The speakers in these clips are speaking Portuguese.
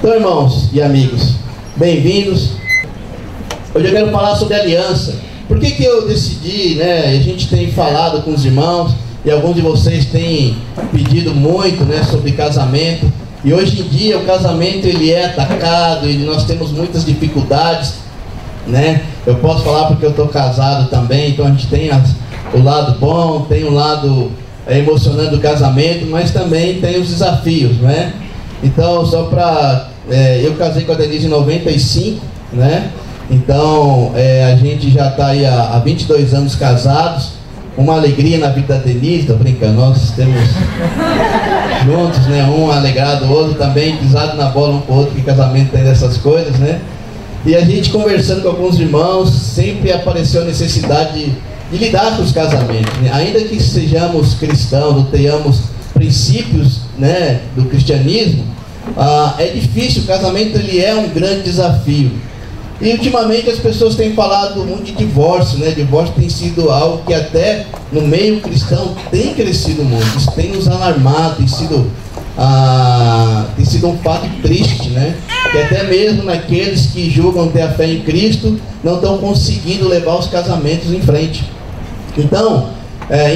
Então, irmãos e amigos, bem-vindos. Hoje eu quero falar sobre aliança. Por que eu decidi, né? A gente tem falado com os irmãos e alguns de vocês têm pedido muito, né, sobre casamento. E hoje em dia o casamento ele é atacado e nós temos muitas dificuldades, né? Eu posso falar porque eu estou casado também, então a gente tem o lado bom, tem o lado emocionante do casamento, mas também tem os desafios, né? Então, só para... eu casei com a Denise em 95, né? Então, a gente já está aí há 22 anos casados. Uma alegria na vida da Denise, tô brincando, nós temos juntos, né? Um alegrado, o outro também, pisado na bola um com o outro, que casamento tem dessas coisas, né? E a gente conversando com alguns irmãos, sempre apareceu a necessidade de lidar com os casamentos, né? Ainda que sejamos cristãos, não tenhamos princípios, né, do cristianismo, é difícil. O casamento ele é um grande desafio. E ultimamente as pessoas têm falado muito de divórcio, né? Divórcio tem sido algo que até no meio cristão tem crescido muito. Isso tem nos alarmado, tem sido um fato triste, né? Que até mesmo naqueles que julgam ter a fé em Cristo não estão conseguindo levar os casamentos em frente. Então,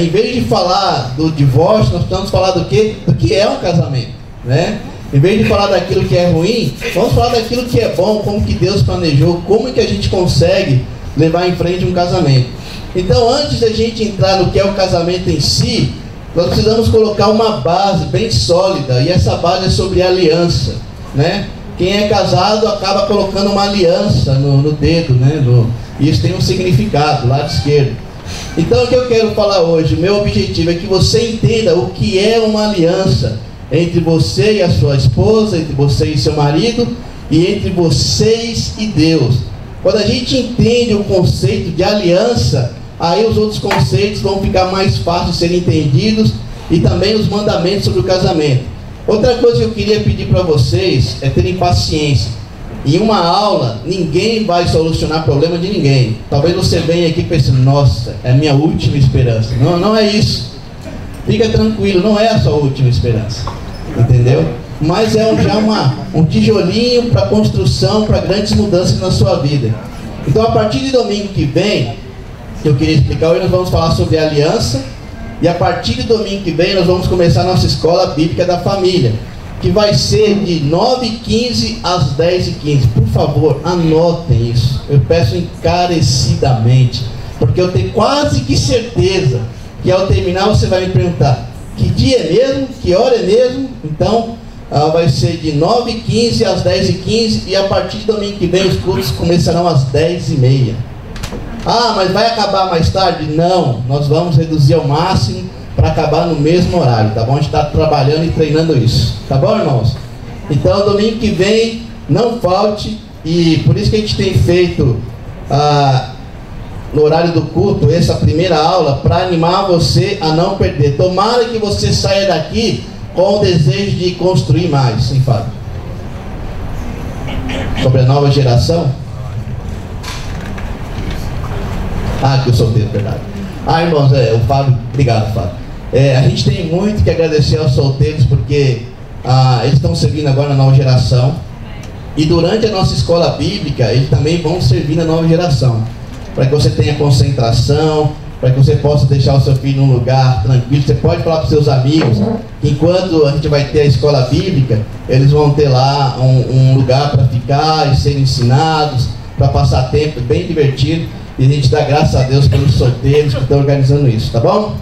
em vez de falar do divórcio, nós precisamos falar do quê? Do que é um casamento, né? Em vez de falar daquilo que é ruim, vamos falar daquilo que é bom, como que Deus planejou, como que a gente consegue levar em frente um casamento. Então, antes da gente entrar no que é o casamento em si, nós precisamos colocar uma base bem sólida, e essa base é sobre aliança, né? Quem é casado acaba colocando uma aliança no dedo, né? Isso tem um significado, lado esquerdo. Então, o que eu quero falar hoje, o meu objetivo é que você entenda o que é uma aliança entre você e a sua esposa, entre você e seu marido, e entre vocês e Deus. Quando a gente entende o conceito de aliança, aí os outros conceitos vão ficar mais fáceis de serem entendidos, e também os mandamentos sobre o casamento. Outra coisa que eu queria pedir para vocês é terem paciência. Em uma aula, ninguém vai solucionar problema de ninguém. Talvez você venha aqui pensando, nossa, é a minha última esperança. Não, não é isso. Fica tranquilo, não é a sua última esperança. Entendeu? Mas é já um tijolinho para construção, para grandes mudanças na sua vida. Então, a partir de domingo que vem, que eu queria explicar, hoje nós vamos falar sobre aliança. E a partir de domingo que vem, nós vamos começar a nossa escola bíblica da família, que vai ser de 9h15 às 10h15. Por favor, anotem isso. Eu peço encarecidamente, porque eu tenho quase que certeza que ao terminar você vai me perguntar: que dia é mesmo? Que hora é mesmo? Então, vai ser de 9h15 às 10h15, e a partir de domingo que vem os cultos começarão às 10h30. Ah, mas vai acabar mais tarde? Não, nós vamos reduzir ao máximo para acabar no mesmo horário, tá bom? A gente está trabalhando e treinando isso, tá bom, irmãos? Então, domingo que vem, não falte, e por isso que a gente tem feito no horário do culto essa primeira aula, para animar você a não perder. Tomara que você saia daqui com o desejo de construir mais, sim, Fábio? Sobre a nova geração? Que eu solteiro, verdade. Irmãos, o Fábio, obrigado, Fábio. A gente tem muito que agradecer aos solteiros, porque eles estão servindo agora na nova geração. E durante a nossa escola bíblica, eles também vão servir na nova geração, para que você tenha concentração, para que você possa deixar o seu filho num lugar tranquilo. Você pode falar para os seus amigos que enquanto a gente vai ter a escola bíblica, eles vão ter lá um lugar para ficar e serem ensinados, para passar tempo bem divertido. E a gente dá graças a Deus pelos solteiros que estão organizando isso, tá bom?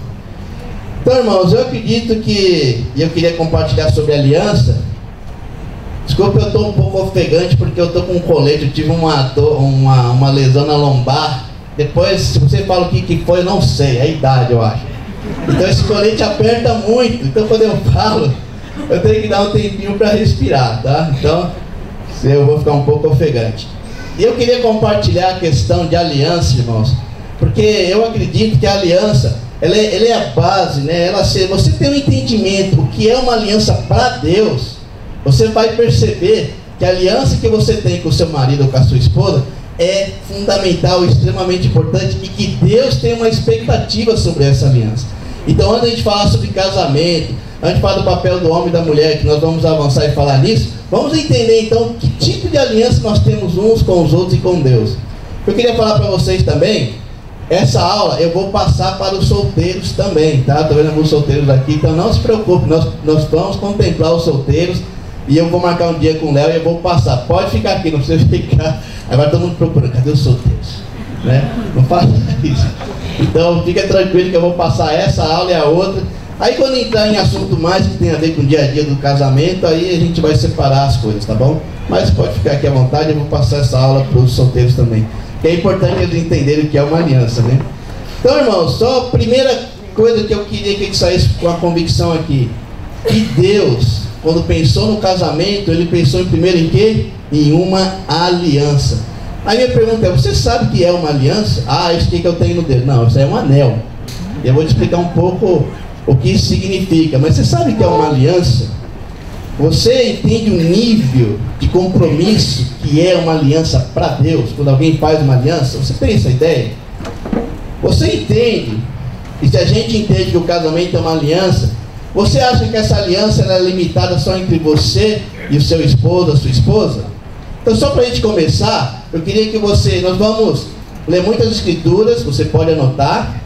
Então, irmãos, eu acredito que... E eu queria compartilhar sobre aliança. Desculpa, eu estou um pouco ofegante porque eu estou com um colete. Eu tive uma lesão na lombar. Depois, se você fala o que foi, eu não sei. É a idade, eu acho. Então esse colete aperta muito. Então quando eu falo, eu tenho que dar um tempinho para respirar, tá? Então eu vou ficar um pouco ofegante. E eu queria compartilhar a questão de aliança, irmãos, porque eu acredito que a aliança, ela é a base, né? Você tem um entendimento o que é uma aliança para Deus, você vai perceber que a aliança que você tem com o seu marido ou com a sua esposa é fundamental, extremamente importante, e que Deus tem uma expectativa sobre essa aliança. Então, antes de a gente falar sobre casamento, antes de falar do papel do homem e da mulher, que nós vamos avançar e falar nisso, vamos entender então que tipo de aliança nós temos uns com os outros e com Deus. Eu queria falar para vocês também, essa aula eu vou passar para os solteiros também, tá? Estou vendo alguns solteiros aqui, então não se preocupe, nós vamos contemplar os solteiros, e eu vou marcar um dia com o Léo e eu vou passar. Pode ficar aqui, não precisa ficar. Agora todo mundo procurando, cadê os solteiros? Né? Não faça isso. Então fica tranquilo que eu vou passar essa aula e a outra. Aí quando entrar em assunto mais que tem a ver com o dia a dia do casamento, aí a gente vai separar as coisas, tá bom? Mas pode ficar aqui à vontade, eu vou passar essa aula para os solteiros também. Que é importante eles entenderem o que é uma aliança, né? Então, irmãos, só a primeira coisa que eu queria que a gente saísse com a convicção aqui. Que Deus, quando pensou no casamento, Ele pensou primeiro em quê? Em uma aliança. Aí minha pergunta é, você sabe o que é uma aliança? Ah, isso que eu tenho no dedo. Não, isso é um anel. Eu vou te explicar um pouco o que isso significa. Mas você sabe o que é uma aliança? Você entende o nível de compromisso que é uma aliança para Deus? Quando alguém faz uma aliança, você tem essa ideia? Você entende? E se a gente entende que o casamento é uma aliança, você acha que essa aliança é limitada só entre você e o seu esposo, a sua esposa? Então, só para a gente começar, eu queria que nós vamos ler muitas escrituras, você pode anotar.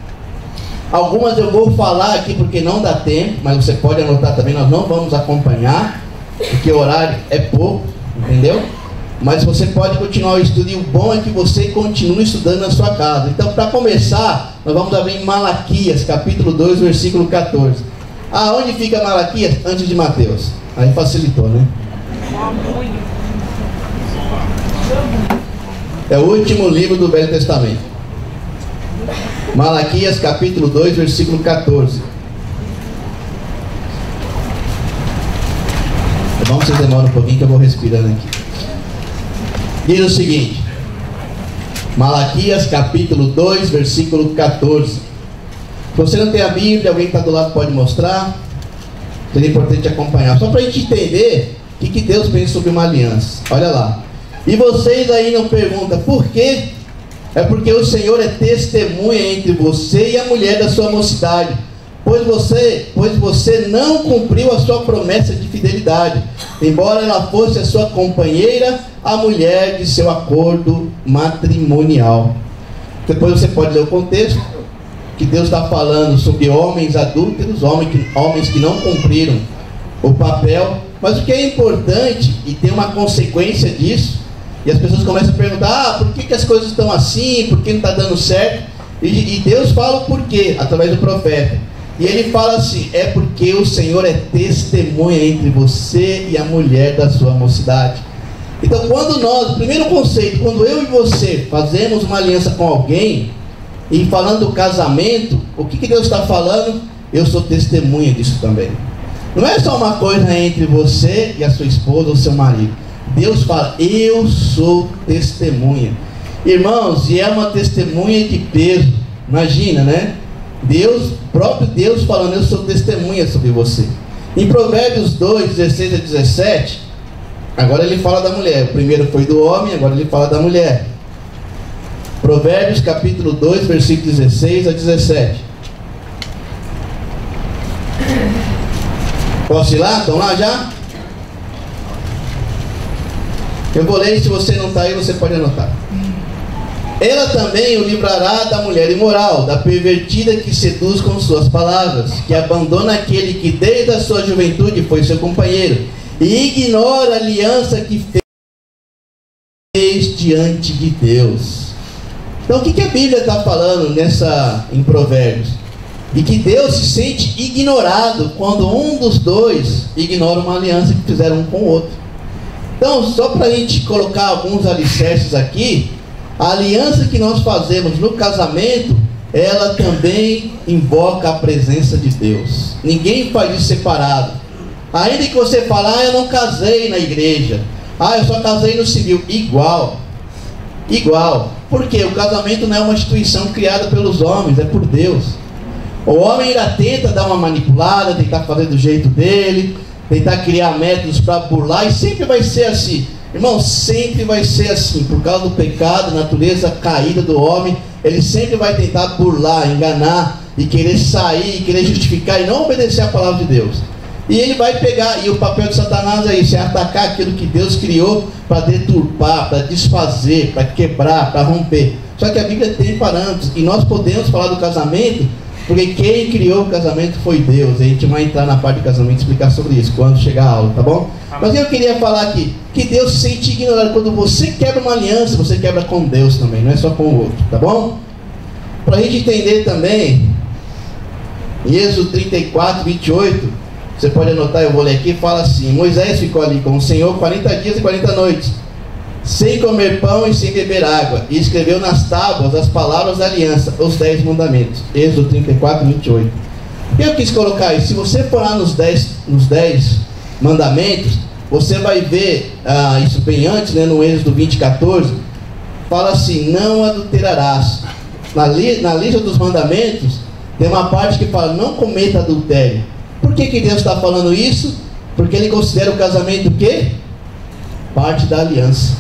Algumas eu vou falar aqui porque não dá tempo, mas você pode anotar também, nós não vamos acompanhar, porque o horário é pouco, entendeu? Mas você pode continuar o estudo, e o bom é que você continue estudando na sua casa. Então, para começar, nós vamos abrir em Malaquias, capítulo 2, versículo 14. Aonde fica Malaquias? Antes de Mateus. Aí facilitou, né? É o último livro do Velho Testamento. Malaquias capítulo 2, versículo 14. Vamos, vocês demoram um pouquinho que eu vou respirando aqui. Diz o seguinte, Malaquias capítulo 2, versículo 14. Se você não tem a Bíblia, alguém que está do lado pode mostrar. Seria importante acompanhar, só para a gente entender o que Deus pensa sobre uma aliança. Olha lá. E vocês aí não perguntam por quê? É porque o Senhor é testemunha entre você e a mulher da sua mocidade, pois você não cumpriu a sua promessa de fidelidade, embora ela fosse a sua companheira, a mulher de seu acordo matrimonial. Depois você pode ler o contexto, que Deus está falando sobre homens adúlteros, homens que não cumpriram o papel. Mas o que é importante, e tem uma consequência disso, e as pessoas começam a perguntar, por que as coisas estão assim, por que não está dando certo? E Deus fala o porquê, através do profeta. E ele fala assim, é porque o Senhor é testemunha entre você e a mulher da sua mocidade. Então quando nós, primeiro conceito, quando eu e você fazemos uma aliança com alguém, e falando do casamento, o que Deus está falando? Eu sou testemunha disso também. Não é só uma coisa entre você e a sua esposa ou seu marido. Deus fala, eu sou testemunha. Irmãos, e é uma testemunha de peso. Imagina, né? Próprio Deus falando, eu sou testemunha sobre você. Em Provérbios 2, 16 a 17, agora ele fala da mulher. O primeiro foi do homem, agora ele fala da mulher. Provérbios capítulo 2, versículo 16 a 17. Posso ir lá? Estão lá já? Eu vou ler, e se você não está aí, você pode anotar. Ela também o livrará da mulher imoral, da pervertida que seduz com suas palavras, que abandona aquele que desde a sua juventude foi seu companheiro, e ignora a aliança que fez diante de Deus. Então o que a Bíblia está falando em Provérbios? E que Deus se sente ignorado quando um dos dois ignora uma aliança que fizeram um com o outro. Então, só para a gente colocar alguns alicerces aqui, a aliança que nós fazemos no casamento, ela também invoca a presença de Deus. Ninguém faz isso separado. Ainda que você fale, eu não casei na igreja, eu só casei no civil. Igual. Porque o casamento não é uma instituição criada pelos homens, é por Deus. O homem ainda tenta dar uma manipulada, tentar fazer do jeito dele, tentar criar métodos para burlar, e sempre vai ser assim. Irmão, sempre vai ser assim. Por causa do pecado, natureza caída do homem, ele sempre vai tentar burlar, enganar, e querer sair, e querer justificar, e não obedecer a palavra de Deus. E ele vai pegar, e o papel de Satanás é isso, é atacar aquilo que Deus criou para deturpar, para desfazer, para quebrar, para romper. Só que a Bíblia tem parâmetros, e nós podemos falar do casamento, porque quem criou o casamento foi Deus. A gente vai entrar na parte do casamento e explicar sobre isso quando chegar a aula, tá bom? Mas eu queria falar aqui, que Deus se sente ignorado. Quando você quebra uma aliança, você quebra com Deus também, não é só com o outro, tá bom? Para a gente entender também, em Êxodo 34, 28, você pode anotar, eu vou ler aqui, fala assim: Moisés ficou ali com o Senhor 40 dias e 40 noites, sem comer pão e sem beber água, e escreveu nas tábuas as palavras da aliança, os 10 mandamentos. Êxodo 34, 28. Eu quis colocar isso. Se você for lá nos 10 mandamentos, você vai ver isso bem antes, né, no Êxodo 20, 14, fala assim: não adulterarás. Na lista dos mandamentos tem uma parte que fala: não cometa adultério. Por que Deus está falando isso? Porque Ele considera o casamento o quê? Parte da aliança.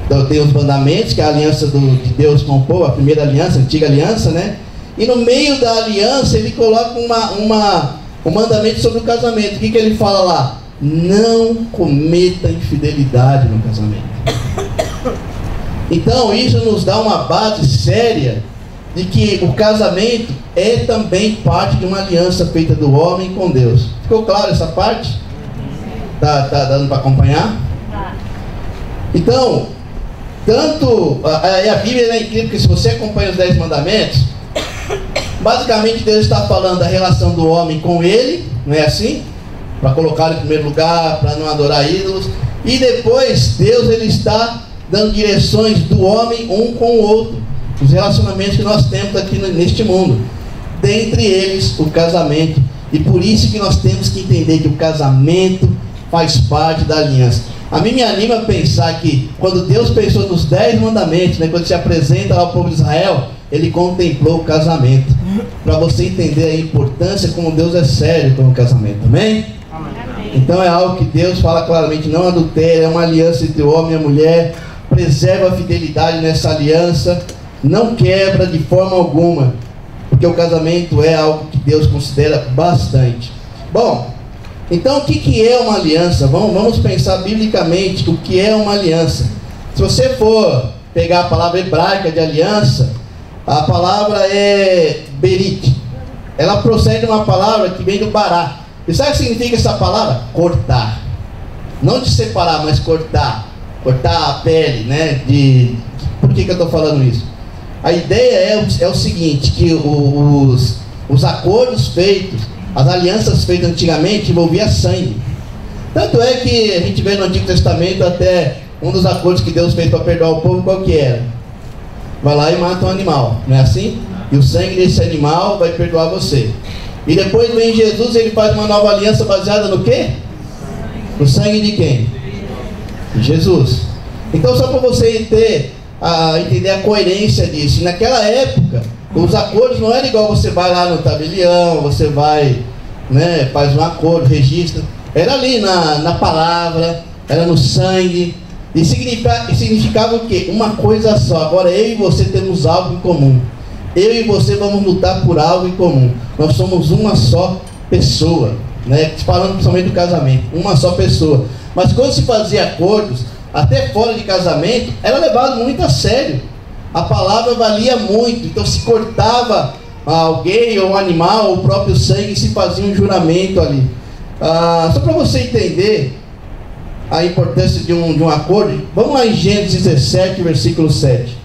Então tem os mandamentos, que é a aliança de Deus com o povo, a primeira aliança, a antiga aliança, né? E no meio da aliança Ele coloca um mandamento sobre o casamento. O que Ele fala lá? Não cometa infidelidade no casamento. Então isso nos dá uma base séria de que o casamento é também parte de uma aliança feita do homem com Deus. Ficou claro essa parte? Tá dando para acompanhar? Então, a Bíblia é incrível, porque se você acompanha os 10 mandamentos, basicamente Deus está falando da relação do homem com Ele, não é assim? Para colocar em primeiro lugar, para não adorar ídolos. E depois Deus ele está dando direções do homem um com o outro, os relacionamentos que nós temos aqui neste mundo, dentre eles o casamento. E por isso que nós temos que entender que o casamento faz parte da aliança. A mim me anima a pensar que quando Deus pensou nos 10 mandamentos, né, quando se apresenta ao povo de Israel, Ele contemplou o casamento, para você entender a importância como Deus é sério com o casamento. Amém? Amém. Então é algo que Deus fala claramente: não adultere, é uma aliança entre o homem e a mulher. Preserva a fidelidade nessa aliança, não quebra de forma alguma, porque o casamento é algo que Deus considera bastante. Bom, então o que é uma aliança? Vamos pensar biblicamente o que é uma aliança. Se você for pegar a palavra hebraica de aliança, a palavra é berit. Ela procede de uma palavra que vem do bará. E sabe o que significa essa palavra? Cortar. Não de separar, mas cortar. Cortar a pele, né? Por que eu estou falando isso? A ideia é o seguinte, que os acordos feitos, as alianças feitas antigamente envolviam sangue. Tanto é que a gente vê no Antigo Testamento até um dos acordos que Deus fez para perdoar o povo, qual que era? Vai lá e mata um animal, não é assim? E o sangue desse animal vai perdoar você. E depois vem Jesus, ele faz uma nova aliança baseada no quê? No sangue de quem? De Jesus. Então só para você entender a coerência disso. E naquela época, os acordos não eram igual você vai lá no tabelião, você vai, né, faz um acordo, registra. Era ali na palavra, era no sangue. E significava o quê? Uma coisa só. Agora eu e você temos algo em comum. Eu e você vamos lutar por algo em comum. Nós somos uma só pessoa, né? Falando principalmente do casamento, uma só pessoa. Mas quando se fazia acordos, até fora de casamento, era levado muito a sério. A palavra valia muito. Então se cortava alguém ou um animal, ou o próprio sangue, e se fazia um juramento ali. Só para você entender a importância de um acordo, vamos lá em Gênesis 17, versículo 7.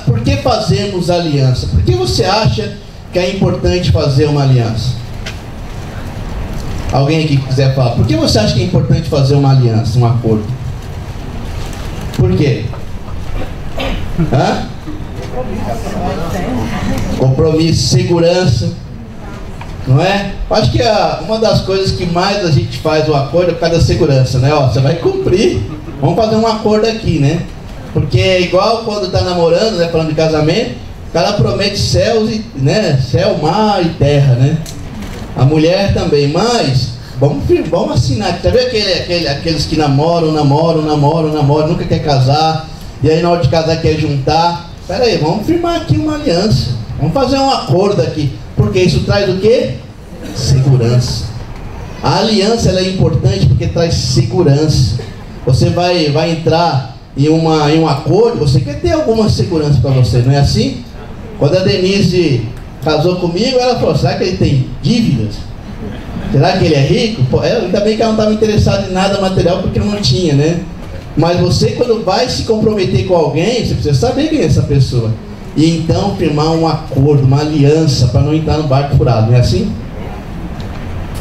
Por que fazemos aliança? Por que você acha que é importante fazer uma aliança? Alguém aqui que quiser falar, por que você acha que é importante fazer uma aliança, um acordo? Por quê? Compromisso, segurança, não é? Acho que uma das coisas que mais a gente faz o acordo é por causa da segurança, né? Ó, você vai cumprir, vamos fazer um acordo aqui, né? Porque é igual quando está namorando, né, falando de casamento, o cara promete céus, né, céu, mar e terra, né? A mulher também, mas vamos assinar. Você vê aqueles que namoram, nunca quer casar, e aí na hora de casar quer juntar. espera aí, vamos firmar aqui uma aliança. Vamos fazer um acordo aqui. Porque isso traz o quê? Segurança. A aliança ela é importante porque traz segurança. Você vai entrar em um acordo, você quer ter alguma segurança para você, não é assim? Quando a Denise casou comigo, ela falou, será que ele tem dívidas? Será que ele é rico? Pô, ainda bem que ela não estava interessada em nada material porque não tinha, né? Mas você, quando vai se comprometer com alguém, você precisa saber quem é essa pessoa. E então firmar um acordo, uma aliança, para não entrar no barco furado, não é assim?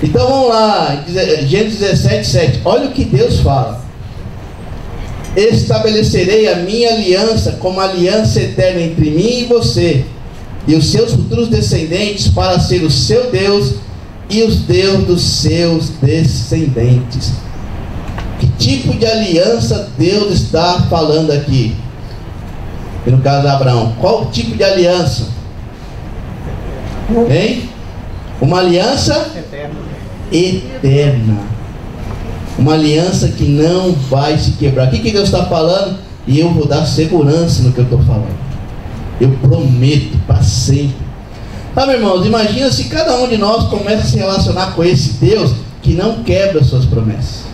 Então vamos lá, Gênesis 17, 7. Olha o que Deus fala. Estabelecerei a minha aliança como aliança eterna entre mim e você, e os seus futuros descendentes, para ser o seu Deus e os Deus dos seus descendentes. Que tipo de aliança Deus está falando aqui? E no caso de Abraão, qual tipo de aliança? Hein? Uma aliança eterna. Uma aliança que não vai se quebrar. O que Deus está falando? E eu vou dar segurança no que eu estou falando. Eu prometo para sempre. Sabe, irmãos, imagina se cada um de nós começa a se relacionar com esse Deus que não quebra suas promessas.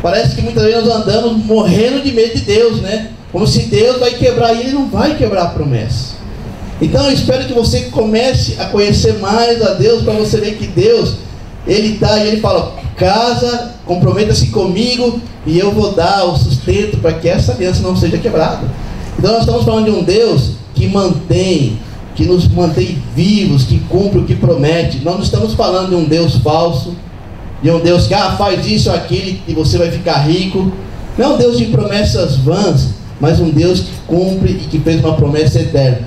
Parece que muitas vezes nós andamos morrendo de medo de Deus, né? Como se Deus vai quebrar, e Ele não vai quebrar a promessa. Então eu espero que você comece a conhecer mais a Deus, para você ver que Deus, Ele está e Ele fala, casa, comprometa-se comigo, e eu vou dar o sustento para que essa aliança não seja quebrada. Então nós estamos falando de um Deus que mantém, que nos mantém vivos, que cumpre o que promete. Nós não estamos falando de um Deus falso, de um Deus que faz isso ou aquilo e você vai ficar rico. Não é um Deus de promessas vãs, mas um Deus que cumpre e que fez uma promessa eterna.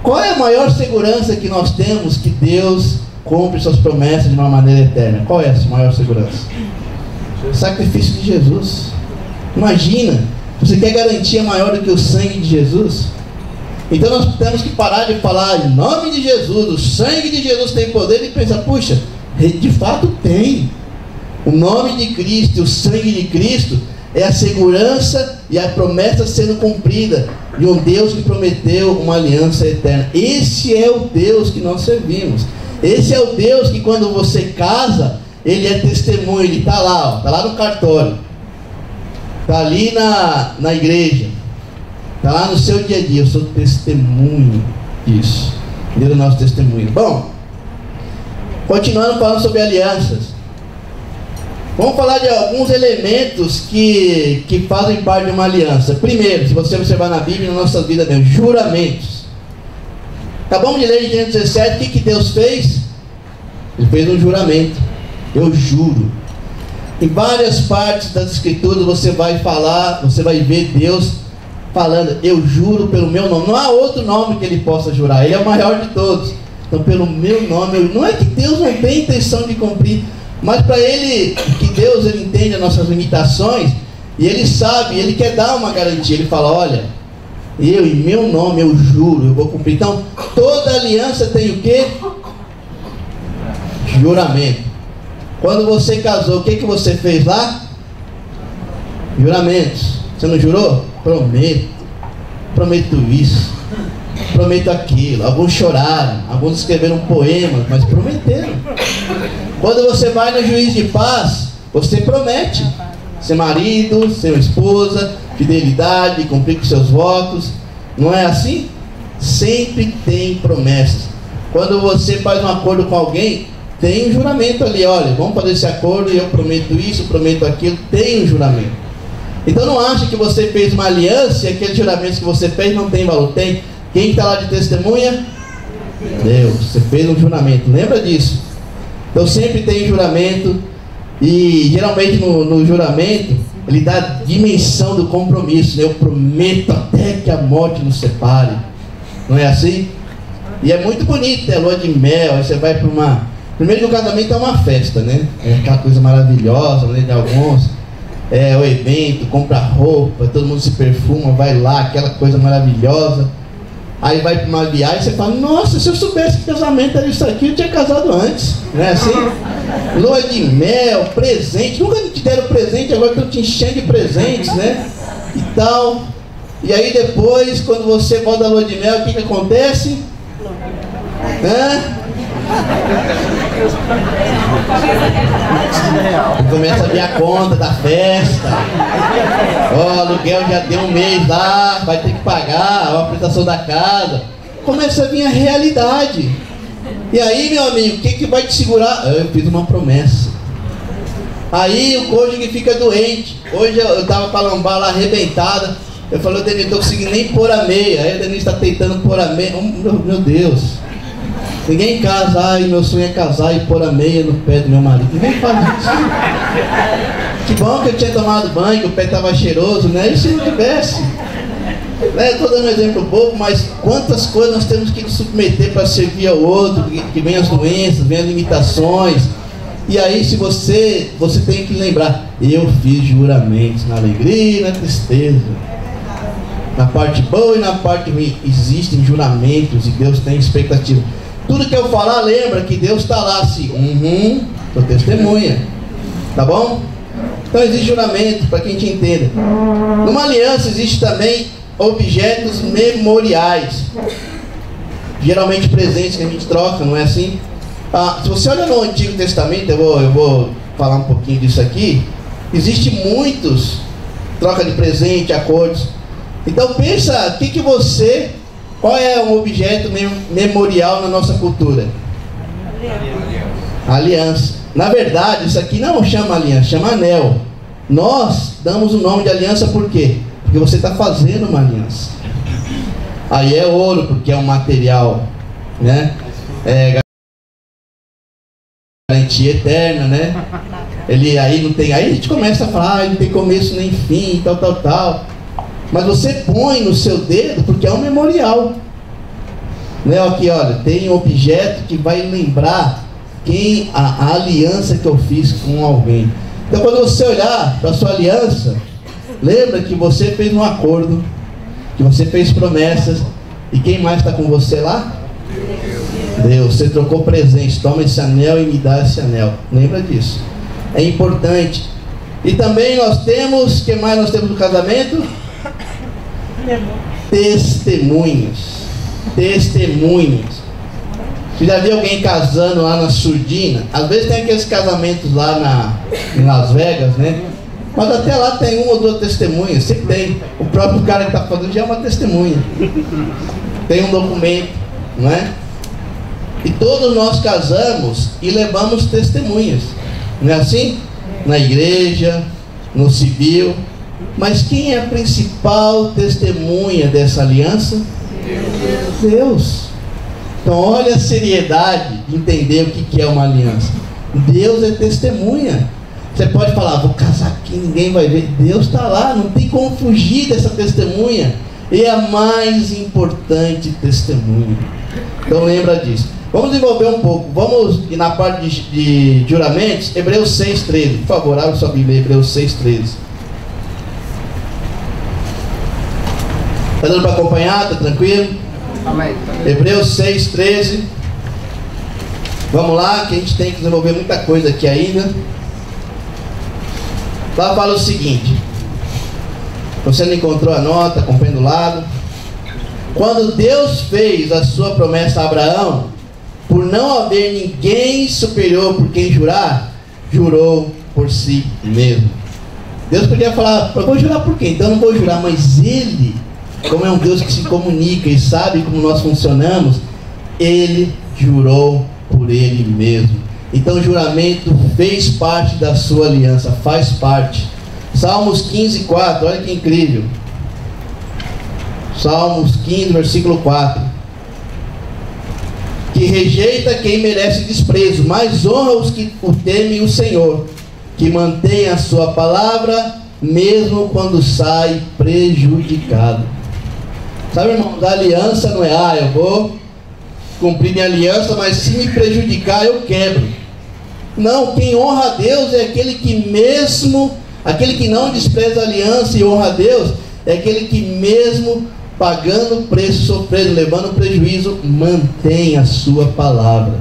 Qual é a maior segurança que nós temos que Deus cumpre suas promessas de uma maneira eterna? Qual é essa maior segurança? O sacrifício de Jesus. Imagina, você quer garantia maior do que o sangue de Jesus? Então nós temos que parar de falar em nome de Jesus, o sangue de Jesus tem poder, e pensar, puxa, de fato tem. O nome de Cristo e o sangue de Cristo é a segurança e a promessa sendo cumprida de um Deus que prometeu uma aliança eterna. Esse é o Deus que nós servimos. Esse é o Deus que quando você casa, Ele é testemunho. Ele está lá, está lá no cartório, está ali na igreja, está lá no seu dia a dia. Eu sou testemunho disso. Deus é o nosso testemunho. Bom, continuando falando sobre alianças, vamos falar de alguns elementos que fazem parte de uma aliança. Primeiro, se você observar na Bíblia, na nossa vida, Deus, juramentos. Acabamos de ler em Gênesis 17, o que Deus fez? Ele fez um juramento. Eu juro. Em várias partes das Escrituras você vai falar, você vai ver Deus falando, eu juro pelo meu nome. Não há outro nome que Ele possa jurar. Ele é o maior de todos. Então pelo meu nome, não é que Deus não tem intenção de cumprir, mas para Ele, que Deus, Ele entende as nossas limitações, e Ele sabe, Ele quer dar uma garantia. Ele fala, olha, eu em meu nome eu juro, eu vou cumprir. Então toda aliança tem o quê? Juramento. Quando você casou, o que você fez lá? Juramentos. Você não jurou? Prometo isso, prometo aquilo. Alguns choraram, alguns escreveram poemas, mas prometeram. Quando você vai no juiz de paz, você promete ser marido, ser esposa, fidelidade, cumprir com seus votos. Não é assim? Sempre tem promessas. Quando você faz um acordo com alguém, tem um juramento ali. Olha, vamos fazer esse acordo e eu prometo isso, prometo aquilo. Tem um juramento. Então não acha que você fez uma aliança e aqueles juramentos que você fez não tem valor. Tem. Quem está lá de testemunha? Deus. Você fez um juramento, lembra disso? Então sempre tem juramento. E geralmente no juramento ele dá a dimensão do compromisso, né? Eu prometo até que a morte nos separe. Não é assim? E é muito bonito, é lua de mel. Aí você vai para uma... Primeiro, no casamento é uma festa, né? É aquela coisa maravilhosa, né? De alguns, é o evento, compra roupa, todo mundo se perfuma, vai lá, aquela coisa maravilhosa. Aí vai para uma viagem e você fala, nossa, se eu soubesse que casamento era isso aqui, eu tinha casado antes. Não é assim? Lua de mel, presente. Nunca te deram presente, agora estão te enchendo de presentes, né? E tal. E aí depois, quando você volta da lua de mel, o que acontece? Começa a vir a conta da festa. Ó, aluguel já deu um mês lá, vai ter que pagar, a prestação da casa. Começa a vir a realidade. E aí, meu amigo, o que vai te segurar? Eu fiz uma promessa. Aí o cônjuge fica doente. Hoje eu tava com a lombar lá arrebentada. Eu falei, Denise, não tô conseguindo nem pôr a meia. Aí a Denise está tentando pôr a meia. Meu Deus. Ninguém casa, ai, meu sonho é casar e pôr a meia no pé do meu marido. Ninguém faz isso. Que bom que eu tinha tomado banho, que o pé estava cheiroso, né? E se não tivesse? Né? Estou dando um exemplo bobo, mas quantas coisas nós temos que nos submeter para servir ao outro, que vem as doenças, vem as limitações. E aí, se você tem que lembrar, eu fiz juramentos na alegria e na tristeza. Na parte boa e na parte ruim, existem juramentos e Deus tem expectativa. Tudo que eu falar, lembra que Deus está lá assim, sou testemunha, tá bom? Então existe juramento, para que a gente entenda. Numa aliança existe também objetos memoriais, geralmente presentes que a gente troca, não é assim? Se você olha no Antigo Testamento, eu vou falar um pouquinho disso aqui. Existe muitos troca de presente, acordos. Então pensa, qual é um objeto memorial na nossa cultura? Aliança. Na verdade, isso aqui não chama aliança, chama anel. Nós damos o nome de aliança por quê? Porque você está fazendo uma aliança. Aí é ouro, porque é um material, né? Garantia eterna, né? Aí não tem, aí a gente começa a falar, não tem começo nem fim, tal. Mas você põe no seu dedo porque é um memorial, né? Aqui, olha, tem um objeto que vai lembrar a aliança que eu fiz com alguém. Então quando você olhar para a sua aliança, lembra que você fez um acordo, que você fez promessas. E quem mais está com você lá? Deus. Você trocou presente, toma esse anel e me dá esse anel. Lembra disso. É importante. E também nós temos, o que mais nós temos no casamento? Testemunhas. Você já viu alguém casando lá na surdina? Às vezes tem aqueles casamentos lá em Las Vegas, né? Mas até lá tem uma ou duas testemunhas. Sempre tem. O próprio cara que está fazendo já é uma testemunha. Tem um documento, não é? E todos nós casamos e levamos testemunhas. Não é assim? Na igreja, no civil. Mas quem é a principal testemunha dessa aliança? Deus. Então olha a seriedade de entender o que é uma aliança. Deus é testemunha. Você pode falar, vou casar aqui, ninguém vai ver. Deus está lá, não tem como fugir dessa testemunha. E é a mais importante testemunha. Então lembra disso. Vamos desenvolver um pouco. Vamos ir na parte de juramentos. Hebreus 6,13. Por favor, abra sua Bíblia, Hebreus 6,13. Está dando para acompanhar? Está tranquilo? Amém. Hebreus 6,13. Vamos lá, que a gente tem que desenvolver muita coisa aqui ainda. Lá fala o seguinte. Você não encontrou a nota, acompanha do lado. Quando Deus fez a sua promessa a Abraão, por não haver ninguém superior por quem jurar, jurou por si mesmo. Deus podia falar, eu vou jurar por quê? Então eu não vou jurar, mas Ele, como é um Deus que se comunica e sabe como nós funcionamos, Ele jurou por Ele mesmo. Então o juramento fez parte da sua aliança, faz parte. Salmos 15:4, olha que incrível. Salmos 15, versículo 4. Que rejeita quem merece desprezo, mas honra os que o temem o Senhor, que mantém a sua palavra, mesmo quando sai prejudicado. Sabe, irmãos, a aliança não é, eu vou cumprir minha aliança, mas se me prejudicar, eu quebro. Não, quem honra a Deus é aquele que não despreza a aliança e honra a Deus, é aquele que mesmo pagando o preço, sofrendo, levando prejuízo, mantém a sua palavra.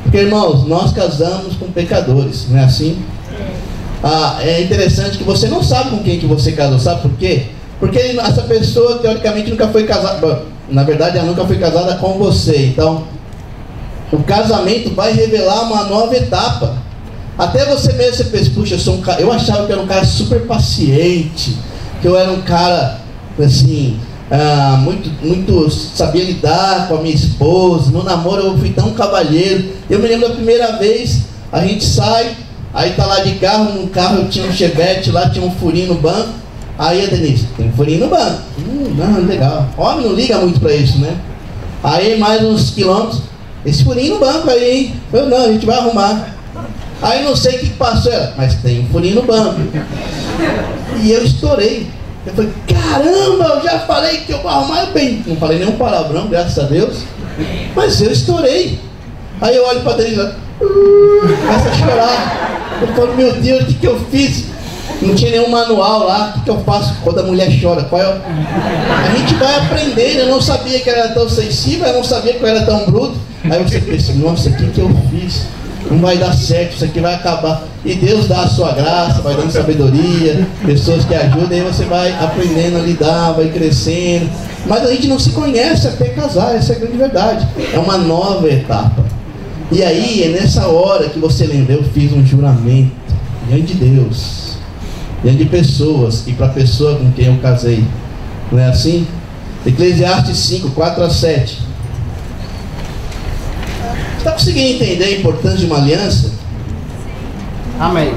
Porque, irmãos, nós casamos com pecadores, não é assim? É interessante que você não sabe com quem que você casou, sabe por quê? Porque essa pessoa, teoricamente, nunca foi casada. Na verdade, ela nunca foi casada com você. Então, o casamento vai revelar uma nova etapa. Até você mesmo, você pensa, puxa, eu achava que eu era um cara super paciente, que eu era um cara, assim, muito sabia lidar com a minha esposa. No namoro eu fui tão cavalheiro. Eu me lembro da primeira vez, a gente sai, aí tá lá de carro, no carro tinha um Chevette, lá tinha um furinho no banco. Aí a Denise, tem um furinho no banco. Não, legal. Homem não liga muito pra isso, né? Aí mais uns quilômetros, esse furinho no banco aí, hein? Eu, não, a gente vai arrumar. Aí não sei o que passou, mas tem um furinho no banco. E eu estourei. Eu falei, caramba, eu já falei que eu vou arrumar bem. Não falei nenhum palavrão, graças a Deus. Mas eu estourei. Aí eu olho pra Denise, começa a chorar. Eu falo, meu Deus, o que eu fiz? Não tinha nenhum manual lá. O que eu faço quando a mulher chora? A gente vai aprendendo. Eu não sabia que era tão sensível, eu não sabia que eu era tão bruto. Aí você pensa, nossa, o que eu fiz? Não vai dar certo, isso aqui vai acabar. E Deus dá a sua graça, vai dando sabedoria, pessoas que ajudam, e aí você vai aprendendo a lidar, vai crescendo. Mas a gente não se conhece até casar, essa é a grande verdade. É uma nova etapa. E aí é nessa hora que você lembra, eu fiz um juramento diante de Deus, diante de pessoas, e para a pessoa com quem eu casei. Não é assim? Eclesiastes 5, 4-7. Está conseguindo entender a importância de uma aliança? Amém.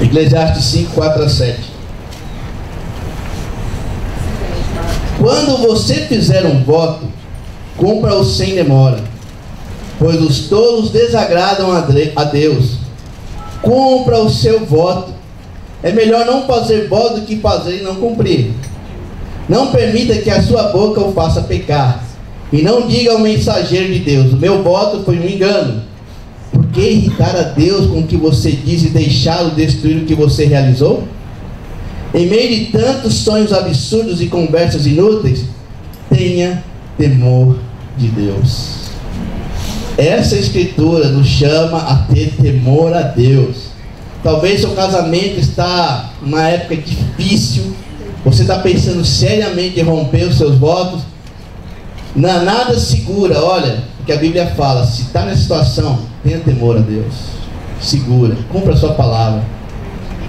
Eclesiastes 5, 4-7. Quando você fizer um voto, cumpra-o sem demora, pois os tolos desagradam a Deus. Cumpra o seu voto. É melhor não fazer voto do que fazer e não cumprir. Não permita que a sua boca o faça pecar. E não diga ao mensageiro de Deus, o meu voto foi um engano. Por que irritar a Deus com o que você diz e deixá-lo destruir o que você realizou? Em meio de tantos sonhos absurdos e conversas inúteis, tenha temor de Deus. Essa escritura nos chama a ter temor a Deus. Talvez seu casamento está numa época difícil, você está pensando seriamente em romper os seus votos. Não, nada segura, olha, o que a Bíblia fala, se está nessa situação, tenha temor a Deus, segura, cumpra a sua palavra.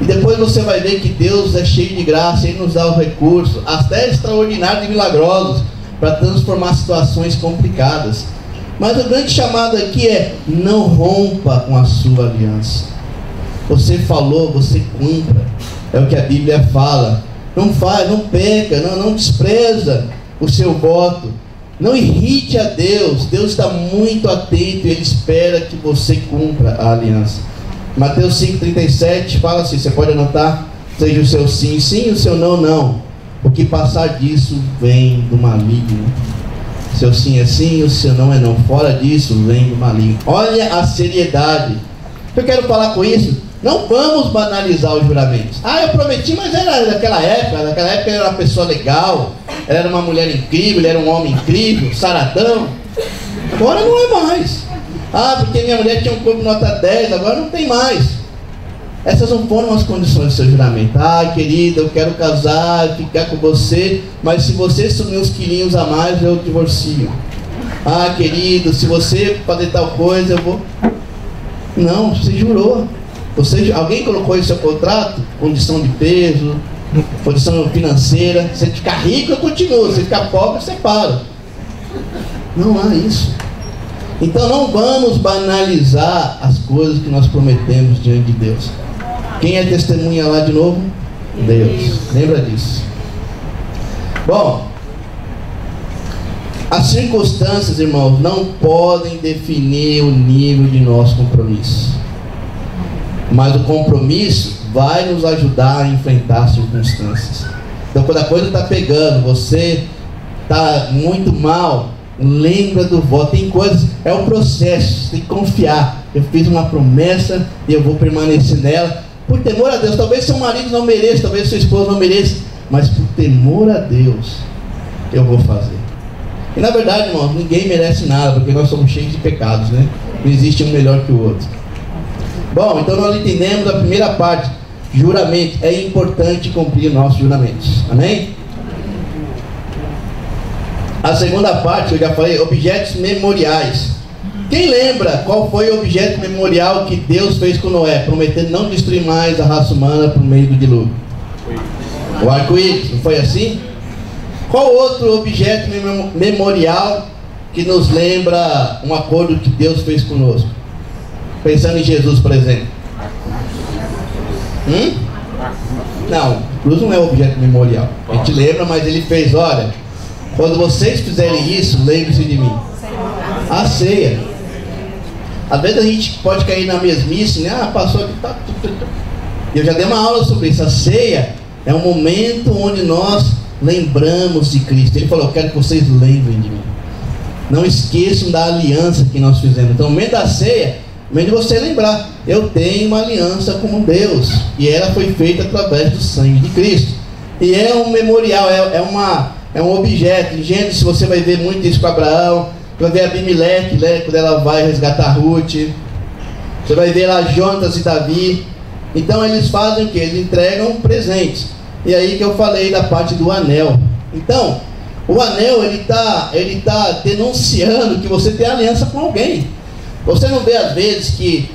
E depois você vai ver que Deus é cheio de graça, Ele nos dá os recursos, até extraordinários e milagrosos, para transformar situações complicadas. Mas o grande chamado aqui é, não rompa com a sua aliança. Você falou, você cumpra, é o que a Bíblia fala. Não faz, não peca, não despreza o seu voto. Não irrite a Deus. Deus está muito atento e Ele espera que você cumpra a aliança. Mateus 5,37 fala assim, você pode anotar, seja o seu sim, sim, o seu não, não. O que passar disso vem do maligno. Seu sim é sim, o seu não é não. Fora disso vem do maligno. Olha a seriedade. Eu quero falar com isso. Não vamos banalizar os juramentos. Eu prometi, mas era daquela época ele era uma pessoa legal, ela era uma mulher incrível, ele era um homem incrível, saradão. Agora não é mais. Porque minha mulher tinha um corpo nota 10, agora não tem mais. Essas não foram as condições do seu juramento. Querida, eu quero casar, ficar com você, mas se você sumir uns quilinhos a mais, eu divorcio. Querido, se você fazer tal coisa, eu vou... Não, você jurou. Alguém colocou isso no seu contrato? Condição de peso, condição financeira. Se ficar rico, eu continuo. Se ficar pobre, eu separo. Não há isso. Então não vamos banalizar as coisas que nós prometemos diante de Deus. Quem é testemunha lá de novo? Deus. Lembra disso. Bom, as circunstâncias, irmãos, não podem definir o nível de nosso compromisso. Mas o compromisso vai nos ajudar a enfrentar as circunstâncias. Então quando a coisa está pegando, você está muito mal, lembra do voto. Tem coisas, é o processo, você tem que confiar. Eu fiz uma promessa e eu vou permanecer nela. Por temor a Deus, talvez seu marido não mereça, talvez sua esposa não mereça, mas por temor a Deus, eu vou fazer. E na verdade, irmãos, ninguém merece nada, porque nós somos cheios de pecados, né? Não existe um melhor que o outro. Bom, então nós entendemos a primeira parte. juramento. É importante cumprir nossos juramentos. Amém? A segunda parte, eu já falei, objetos memoriais. Quem lembra qual foi o objeto memorial que Deus fez com Noé, prometendo não destruir mais a raça humana por meio do dilúvio? O arco-íris, não foi assim? Qual outro objeto memorial que nos lembra um acordo que Deus fez conosco? Pensando em Jesus, por exemplo. Não, a cruz não é objeto memorial. A gente lembra, mas ele fez, olha, quando vocês fizerem isso, lembre-se de mim. A ceia. Às vezes a gente pode cair na mesmice, né? Ah, passou aqui, tá. Eu já dei uma aula sobre isso. A ceia é um momento onde nós lembramos de Cristo. Ele falou, eu quero que vocês lembrem de mim. Não esqueçam da aliança que nós fizemos. Então, o momento da ceia, o momento de você lembrar, eu tenho uma aliança com Deus, e ela foi feita através do sangue de Cristo. E é um memorial, é um objeto. Em Gênesis você vai ver muito isso com Abraão. Você vai ver Abimeleque, né, quando ela vai resgatar Ruth. Você vai ver lá Jonas e Davi. Então eles fazem o que? Eles entregam presentes. E aí que eu falei da parte do anel. Então, o anel, ele tá denunciando que você tem aliança com alguém. Você não vê às vezes que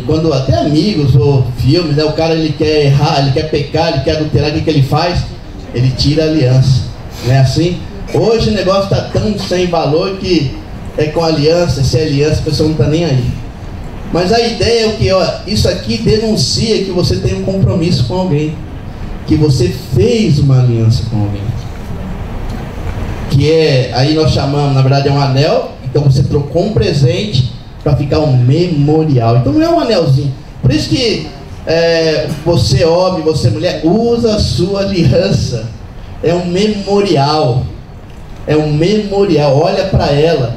quando até amigos ou filmes, né, o cara ele quer errar, ele quer pecar, ele quer adulterar, o que ele faz? Ele tira a aliança. Não é assim? Hoje o negócio está tão sem valor que é com aliança, se é aliança, a pessoa não está nem aí. Mas a ideia é o que, isso aqui denuncia que você tem um compromisso com alguém, que você fez uma aliança com alguém, que aí nós chamamos, na verdade é um anel. Então você trocou um presente para ficar um memorial. Então não é um anelzinho. Por isso que você homem, você mulher, usa a sua aliança. É um memorial. É um memorial. Olha para ela.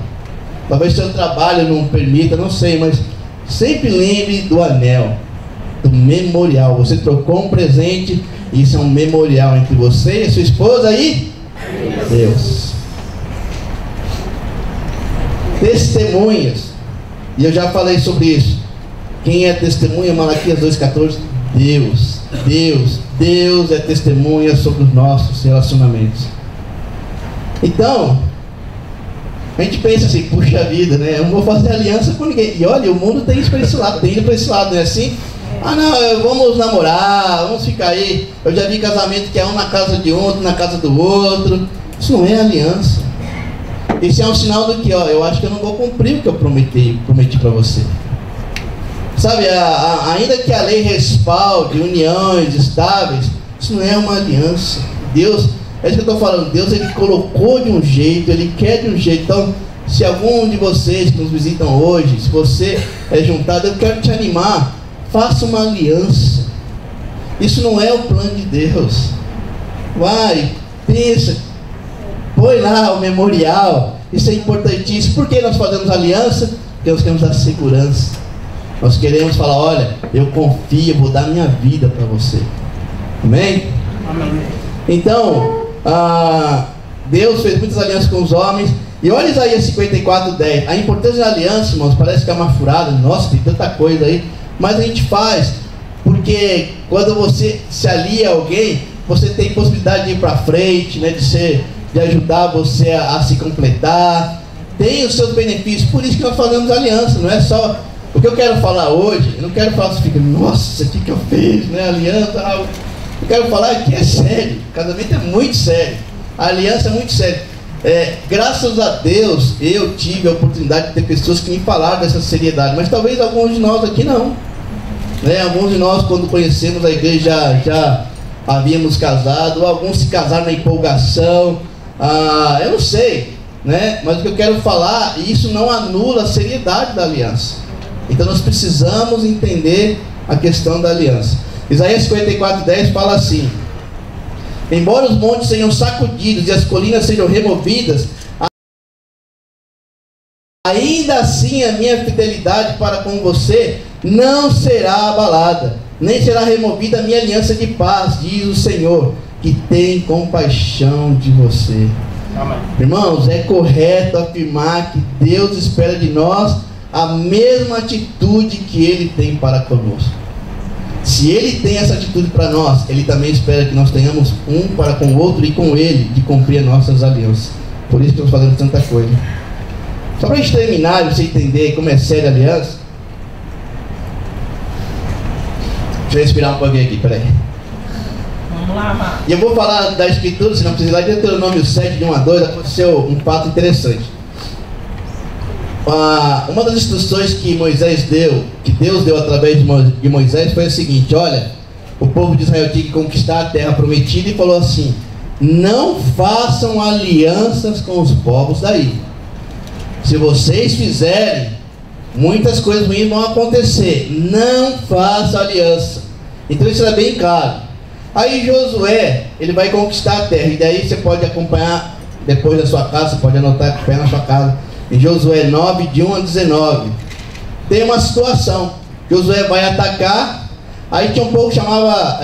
Talvez seu trabalho não permita, não sei, mas sempre lembre do anel, do memorial. Você trocou um presente, e isso é um memorial entre você e a sua esposa e Deus. Testemunhas. E eu já falei sobre isso. Quem é testemunha? Malaquias 2,14. Deus é testemunha sobre os nossos relacionamentos. Então, a gente pensa assim, puxa vida, né? Eu não vou fazer aliança com ninguém. E olha, o mundo tem isso para esse lado, tem ido para esse lado, não é assim? Ah não, vamos namorar, vamos ficar aí. Eu já vi casamento que é um na casa de um, outro na casa do outro. Isso não é aliança. Isso é um sinal do que, eu acho que eu não vou cumprir o que eu prometi para você. Sabe, ainda que a lei respalde uniões estáveis, isso não é uma aliança. Deus, é isso que eu estou falando, Deus ele colocou de um jeito, ele quer de um jeito. Então, se algum de vocês que nos visitam hoje, se você é juntado, eu quero te animar, faça uma aliança. Isso não é o plano de Deus. Vai, pensa, põe lá o memorial. Isso é importantíssimo. Por que nós fazemos aliança? Porque nós queremos dar segurança. Nós queremos falar, olha, eu confio, vou dar minha vida para você. Amém? Amém. Então, Deus fez muitas alianças com os homens. E olha Isaías 54:10. A importância da aliança, irmãos, parece que é uma furada. Nossa, tem tanta coisa aí. Mas a gente faz, porque quando você se alia a alguém, você tem possibilidade de ir para frente, né, de ajudar você a se completar. Tem os seus benefícios. Por isso que nós fazemos aliança. Não é só... O que eu quero falar hoje, eu não quero falar assim, nossa, o que eu fiz, né, aliança. Eu quero falar que é sério. O casamento é muito sério. A aliança é muito séria. Graças a Deus, eu tive a oportunidade de ter pessoas que me falaram dessa seriedade. Mas talvez alguns de nós aqui não. Né? Alguns de nós, quando conhecemos a igreja, já havíamos casado. Ou alguns se casaram na empolgação. Eu não sei. Né? Mas o que eu quero falar, isso não anula a seriedade da aliança. Então nós precisamos entender a questão da aliança. Isaías 54:10 fala assim: embora os montes sejam sacudidos e as colinas sejam removidas, ainda assim a minha fidelidade para com você não será abalada, nem será removida a minha aliança de paz, diz o Senhor, que tem compaixão de você. Amém. Irmãos, é correto afirmar que Deus espera de nós a mesma atitude que Ele tem para conosco. Se Ele tem essa atitude para nós, Ele também espera que nós tenhamos um para com o outro e com Ele, de cumprir as nossas alianças. Por isso que estamos fazendo tanta coisa. Só para a gente terminar e você entender como é séria a aliança. Deixa eu respirar um pouquinho aqui, peraí. Vamos lá, Marcos. E eu vou falar da Escritura, se não precisa ir lá em Deuteronômio 7, de 1 a 2, aconteceu um fato interessante. Uma das instruções que Moisés deu, que Deus deu através de Moisés, foi a seguinte: olha, o povo de Israel tinha que conquistar a terra prometida, e falou assim: não façam alianças com os povos daí. Se vocês fizerem, muitas coisas ruins vão acontecer. Não façam aliança. Então isso é bem claro. Aí Josué, ele vai conquistar a terra, e daí você pode acompanhar depois da sua casa, você pode anotar com pé na sua casa. Em Josué 9, de 1 a 19, tem uma situação. Josué vai atacar. Aí tinha um povo que chamava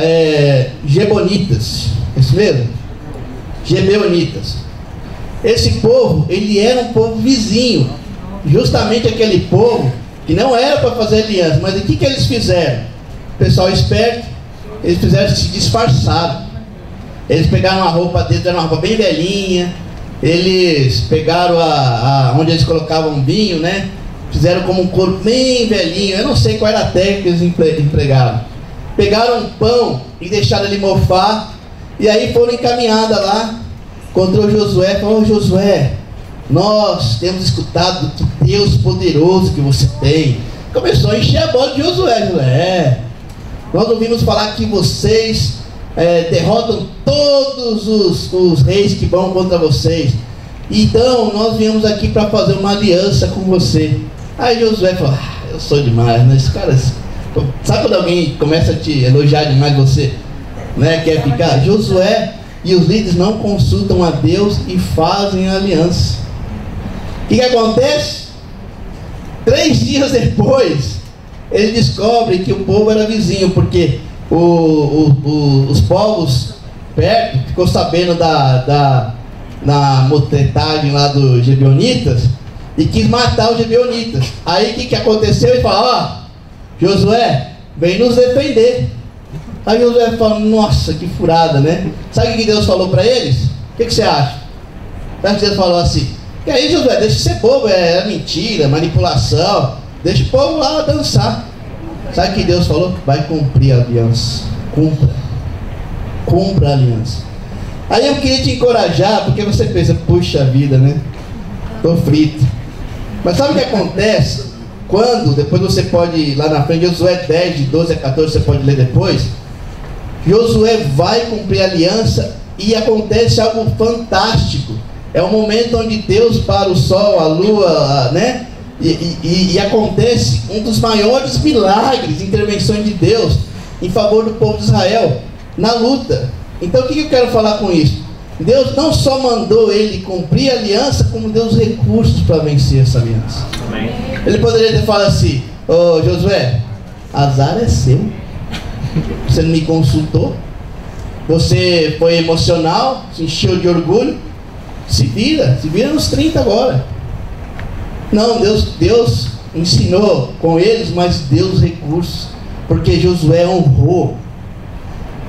Gebonitas. Isso mesmo? Gebeonitas. Esse povo, ele era um povo vizinho. Justamente aquele povo que não era para fazer aliança. Mas o que eles fizeram? O pessoal esperto, eles fizeram se disfarçar. Eles pegaram uma roupa deles, era uma roupa bem velhinha. Eles pegaram onde eles colocavam vinho, né? Fizeram como um couro bem velhinho. Eu não sei qual era a técnica que eles empregaram. Pegaram um pão e deixaram ele mofar. E aí foram encaminhadas lá contra o Josué. Falaram: Josué, nós temos escutado que Deus poderoso que você tem. Começou a encher a bola de Josué. Nós ouvimos falar que vocês derrotam todos os reis que vão contra vocês. Então nós viemos aqui para fazer uma aliança com você. Aí Josué falou: eu sou demais, né? Esses caras, sabe quando alguém começa a te elogiar demais, você, né, quer ficar? Josué e os líderes não consultam a Deus e fazem a aliança. O que acontece? 3 dias depois, ele descobre que o povo era vizinho, porque os povos perto ficou sabendo da motretagem lá dos Gebeonitas e quis matar os Gebeonitas. Aí o que aconteceu? Ele falou: Josué, vem nos defender. Aí Josué falou: nossa, que furada, né? Sabe o que Deus falou para eles? O que você acha? Sabe que Deus falou assim: que aí, Josué, deixa de ser bobo, é mentira, manipulação, deixa o povo lá dançar. Sabe o que Deus falou? Vai cumprir a aliança. Cumpra a aliança. Aí eu queria te encorajar, porque você pensa: puxa vida, né? Tô frito. Mas sabe o que acontece? Quando, depois você pode ir lá na frente, Josué 10, de 12 a 14, você pode ler depois. Josué vai cumprir a aliança e acontece algo fantástico. É o momento onde Deus para o sol, a lua, né? E acontece um dos maiores milagres, intervenções de Deus em favor do povo de Israel na luta. Então o que eu quero falar com isso? Deus não só mandou ele cumprir a aliança, como deu os recursos para vencer essa aliança. Amém. Ele poderia ter falado assim: ô Josué, azar é seu, você não me consultou, você foi emocional, se encheu de orgulho, se vira nos 30 agora. Não, Deus ensinou com eles, mas deu os recursos, porque Josué honrou.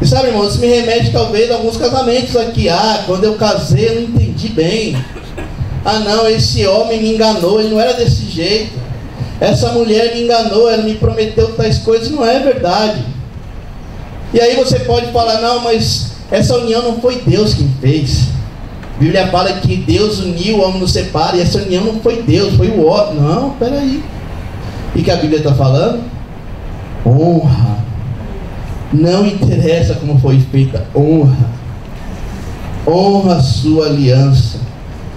E sabe, irmão, isso me remete talvez a alguns casamentos aqui. Quando eu casei eu não entendi bem. Não, esse homem me enganou, ele não era desse jeito. Essa mulher me enganou, ela me prometeu tais coisas, não é verdade. E aí você pode falar: não, mas essa união não foi Deus quem fez. A Bíblia fala que Deus uniu, o homem não separa, e essa união não foi Deus, foi o homem. Não, peraí. O que a Bíblia está falando? Honra. Não interessa como foi feita, honra. Honra a sua aliança.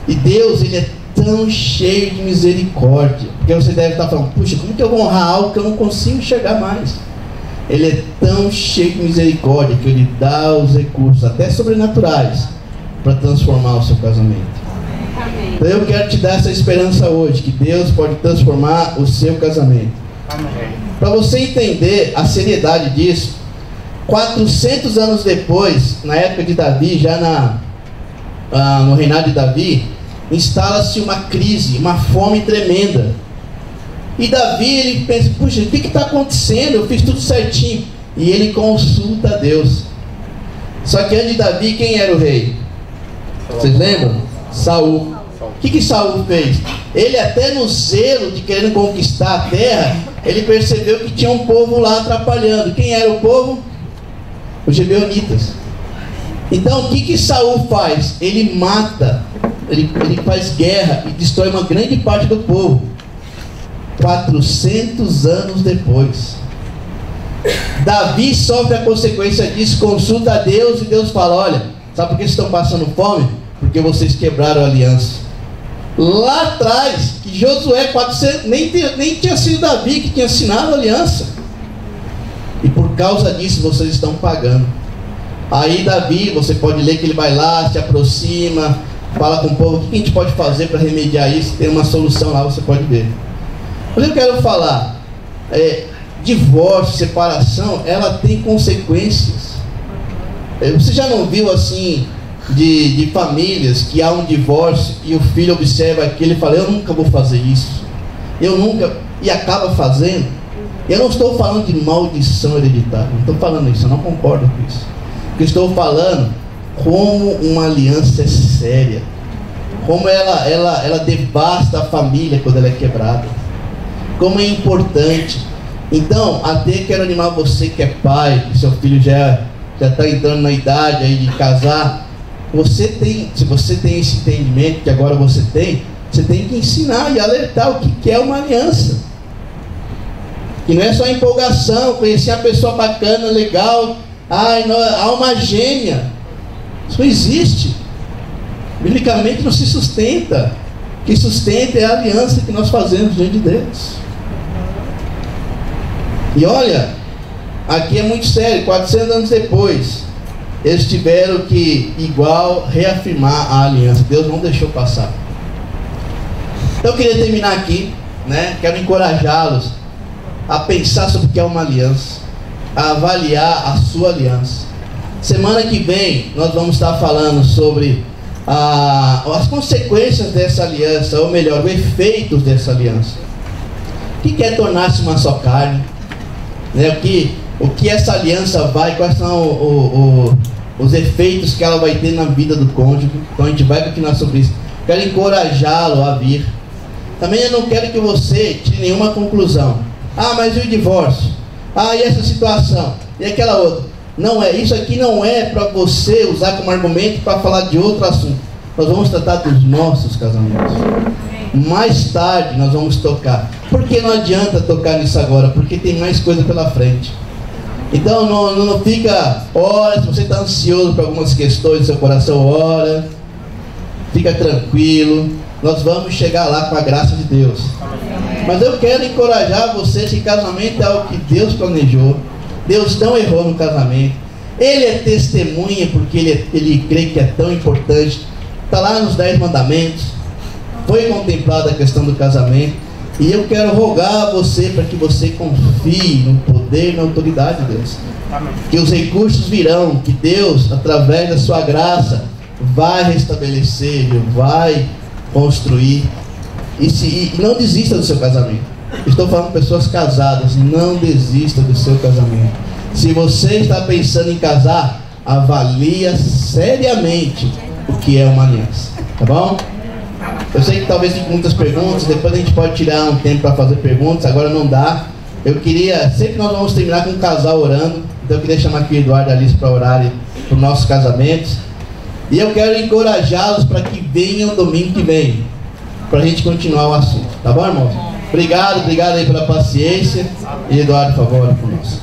E Deus, ele é tão cheio de misericórdia, porque você deve estar falando: puxa, como que eu vou honrar algo que eu não consigo enxergar mais? Ele é tão cheio de misericórdia que ele dá os recursos, até sobrenaturais, para transformar o seu casamento. Amém. Então eu quero te dar essa esperança hoje, que Deus pode transformar o seu casamento. Para você entender a seriedade disso, 400 anos depois, na época de Davi, já no reinado de Davi, instala-se uma crise, uma fome tremenda. E Davi, ele pensa: puxa, o que está acontecendo? Eu fiz tudo certinho. e ele consulta a Deus. Só que antes de Davi, quem era o rei? Vocês lembram? Saul. O que Saul fez? Ele, até no zelo de querendo conquistar a terra, ele percebeu que tinha um povo lá atrapalhando. Quem era o povo? Os gibeonitas. Então o que Saul faz? Ele mata, ele faz guerra e destrói uma grande parte do povo. 400 anos depois, Davi sofre a consequência disso, consulta a Deus e Deus fala: olha, sabe por que vocês estão passando fome? Porque vocês quebraram a aliança. Lá atrás, que Josué 400, nem tinha sido Davi que tinha assinado a aliança. E por causa disso vocês estão pagando. Aí Davi, você pode ler que ele vai lá, se aproxima, fala com o povo: o que a gente pode fazer para remediar isso? Tem uma solução lá, você pode ver. Mas eu quero falar, divórcio, separação, ela tem consequências. Você já não viu assim de famílias que há um divórcio e o filho observa aquilo e fala: eu nunca vou fazer isso, eu nunca, e acaba fazendo? Eu não estou falando de maldição hereditária, não estou falando isso, eu não concordo com isso. O que eu estou falando, como uma aliança é séria, como ela devasta a família quando ela é quebrada, como é importante. Então, até quero animar você que é pai, que seu filho já está entrando na idade aí de casar. Se você tem esse entendimento que agora você tem que ensinar e alertar o que é uma aliança. Que não é só empolgação, conhecer a pessoa bacana, legal, alma gêmea. Isso não existe. Biblicamente não se sustenta. O que sustenta é a aliança que nós fazemos diante de Deus. E olha, aqui é muito sério. 400 anos depois, eles tiveram que reafirmar a aliança. Deus não deixou passar. Então eu queria terminar aqui, né? Quero encorajá-los a pensar sobre o que é uma aliança, a avaliar a sua aliança. Semana que vem nós vamos estar falando sobre as consequências dessa aliança, ou melhor, os efeitos dessa aliança. O que é tornar-se uma só carne? Né? O que essa aliança quais são os efeitos que ela vai ter na vida do cônjuge. Então a gente vai continuar sobre isso. Quero encorajá-lo a vir. Também eu não quero que você tire nenhuma conclusão. Mas e o divórcio? E essa situação? E aquela outra? Não é, isso aqui não é para você usar como argumento para falar de outro assunto. Nós vamos tratar dos nossos casamentos. Mais tarde nós vamos tocar. Por que não adianta tocar nisso agora? Porque tem mais coisa pela frente. Então não fica, ora, se você está ansioso por algumas questões do seu coração, ora, fica tranquilo, nós vamos chegar lá com a graça de Deus. Mas eu quero encorajar vocês que casamento é o que Deus planejou. Deus não errou no casamento. Ele é testemunha porque ele crê que é tão importante. Está lá nos 10 mandamentos. Foi contemplada a questão do casamento. E eu quero rogar a você para que você confie no poder e na autoridade de Deus. Que os recursos virão, que Deus, através da sua graça, vai restabelecer, vai construir. E não desista do seu casamento. Estou falando de pessoas casadas, não desista do seu casamento. Se você está pensando em casar, avalia seriamente o que é uma aliança. Tá bom? Eu sei que talvez tenha muitas perguntas, depois a gente pode tirar um tempo para fazer perguntas, agora não dá. Eu queria, sempre nós vamos terminar com um casal orando, então eu queria chamar aqui o Eduardo e a Alice para orarem para os nossos casamentos. E eu quero encorajá-los para que venham domingo que vem, para a gente continuar o assunto. Tá bom, irmãos? Obrigado aí pela paciência. E Eduardo, por favor, ore por nós.